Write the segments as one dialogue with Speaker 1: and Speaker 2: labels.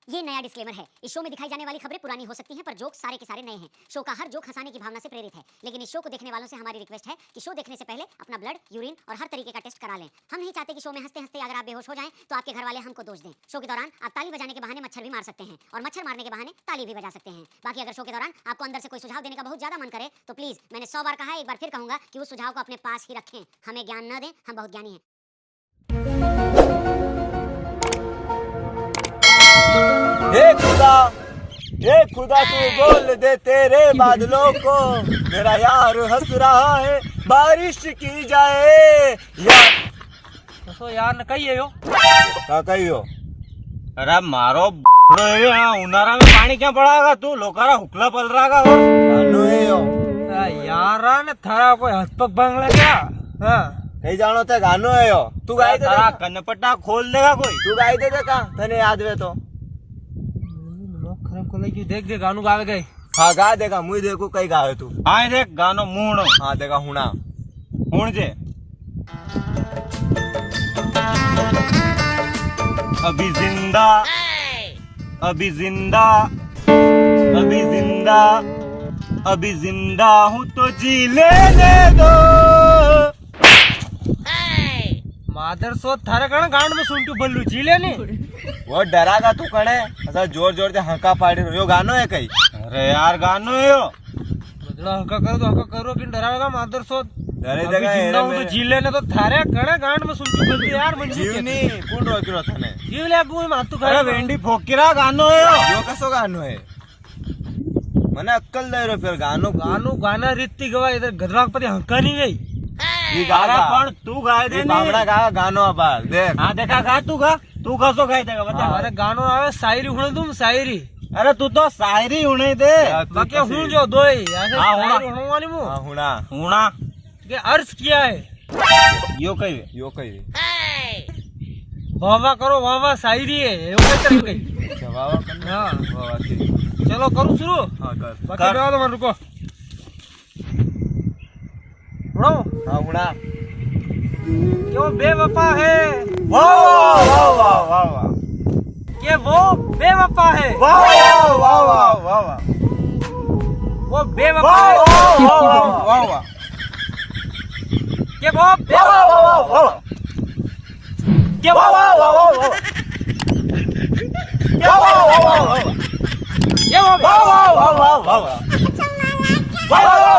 Speaker 1: ये नया डिस्क्लेमर है। इस शो में दिखाई जाने वाली खबरें पुरानी हो सकती हैं, पर जोक सारे के सारे नए हैं। शो का हर जोक हंसाने की भावना से प्रेरित है, लेकिन इस शो को देखने वालों से हमारी रिक्वेस्ट है कि शो देखने से पहले अपना ब्लड, यूरिन और हर तरीके का टेस्ट करा लें। हम नहीं चाहते कि शो में हंसते हंसते अगर आप बेहोश हो जाएं तो आपके घर वाले हमको दोष दें। शो के दौरान आप ताली बजाने के बहाने मच्छर भी मार सकते हैं और मच्छर मारने के बहाने ताली भी बजा सकते हैं। बाकी अगर शो के दौरान आपको अंदर से कोई सुझाव देने का बहुत ज्यादा मन करे तो प्लीज, मैंने 100 बार कहा है, एक बार फिर कहूंगा कि उस सुझाव को अपने पास ही रखें। हमें ज्ञान न दें, हम बहुत ज्ञानी हैं।
Speaker 2: हे खुदा तू बोल दे तेरे बादलों को, मेरा यार हंस रहा है, बारिश की जाए यार।
Speaker 3: तो यार ने कही हो
Speaker 2: का कहियो?
Speaker 4: अरे मारो उनारा में पानी क्या पड़ागा तू लोकारा हुकला पल रहा का और
Speaker 2: गानो है यो
Speaker 3: यार ने थारा कोई हथपग भांग गया। हाँ
Speaker 2: नहीं जानो ते गानो है यो। तू गाई दे
Speaker 4: तारा कनपट्टा खोल देगा कोई।
Speaker 2: तू गाई दे का तने याद वे तो
Speaker 3: खराब को लेके देख दे गानू गावे गए।
Speaker 2: हाँ गा देगा, मुझे देखो कई गावे तू।
Speaker 4: हाँ देख गानो मुहणो।
Speaker 2: हाँ देखा हुना
Speaker 4: हुण जे अभी जिंदा अभी जिंदा अभी जिंदा अभी जिंदा हूँ तो जी लेने दो।
Speaker 3: मादर सो थारे कण गांड में सुनटू बल्लू जीले नी
Speaker 2: वो डरागा तू कणे ऐसा जोर जोर से हंका पाड़ी यो गानो है कई।
Speaker 4: अरे यार गानो है यो
Speaker 3: बदला हंका करो तो हंका करो कि डरावेगा मादर सो
Speaker 2: डरे
Speaker 3: अभी
Speaker 2: देगा
Speaker 3: जिंदा हूं तो जीले ने तो थारे कण गांड में सुनटू बल्लू यार मन
Speaker 2: जीवनी कौन रोकिरो थाने
Speaker 3: जीवले गुई मातू
Speaker 4: अरे वेंडी फोकिरा गानो है यो
Speaker 2: यो कसो गानो है मने अक्कल दे रो फिर गानो
Speaker 3: गानू गाना रीति गवा इधर गदराक पर हंका नहीं गई।
Speaker 2: ये
Speaker 4: अरे
Speaker 2: गागा
Speaker 4: पण तू गाय दे
Speaker 2: बाबड़ा गा गानो अबार देख।
Speaker 4: हाँ देखा गा तू कसो गाय देगा बता।
Speaker 3: अरे गानो आवे शायरी हुणे तुम शायरी
Speaker 4: अरे तू तो शायरी हुणे दे
Speaker 3: बाकी हूं जो दोई ऐसे
Speaker 4: हाँ, होना।
Speaker 3: शायरी हुणे वाली मु
Speaker 2: हाँ हुना
Speaker 4: हुणा
Speaker 3: के अर्थ किया है
Speaker 4: यो कही
Speaker 2: यो कई
Speaker 3: वाह वाह करो वाह वाह शायरी है ये वो कर गई।
Speaker 2: जवाब करना
Speaker 3: हाँ
Speaker 2: वाह ठीक।
Speaker 3: चलो करूँ शुरू।
Speaker 2: हाँ कर
Speaker 3: बाकी बता दो मन रुको उड़ो।
Speaker 2: हाँ हुना
Speaker 3: क्यों बेवफा है
Speaker 2: वाह वाह वाह वाह वाह
Speaker 3: कि वो बेवफा है
Speaker 2: वाह वाह वाह वाह वाह वाह
Speaker 3: वो बेवफा
Speaker 2: वाह
Speaker 3: है
Speaker 2: वाह वाह वाह वाह
Speaker 3: कि वो
Speaker 2: वाह वाह वाह वाह
Speaker 3: कि वो
Speaker 2: वाह वाह वाह वाह वाह वाह वाह वाह वाह वाह
Speaker 3: ये वो
Speaker 2: वाह वाह वाह वाह वाह वाह वाह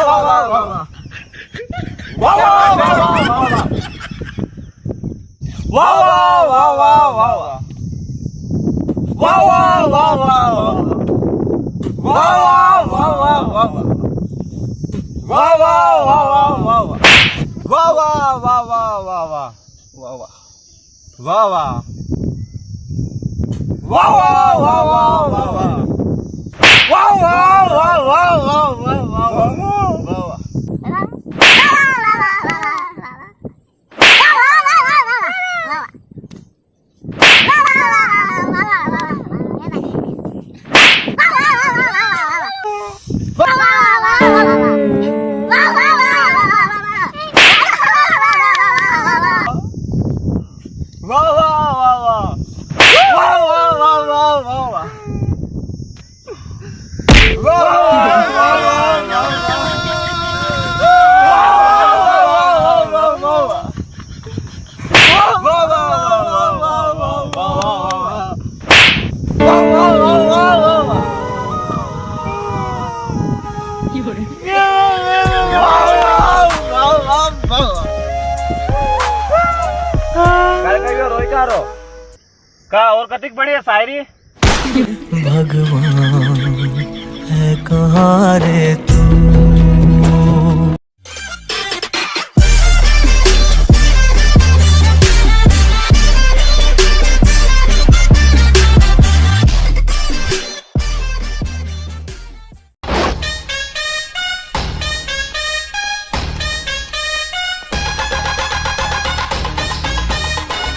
Speaker 2: वाह वाह वाह वाह वाह वाह वाह वाह
Speaker 4: का और कतिक बढ़िया शायरी
Speaker 5: भगवान है कहाँ रे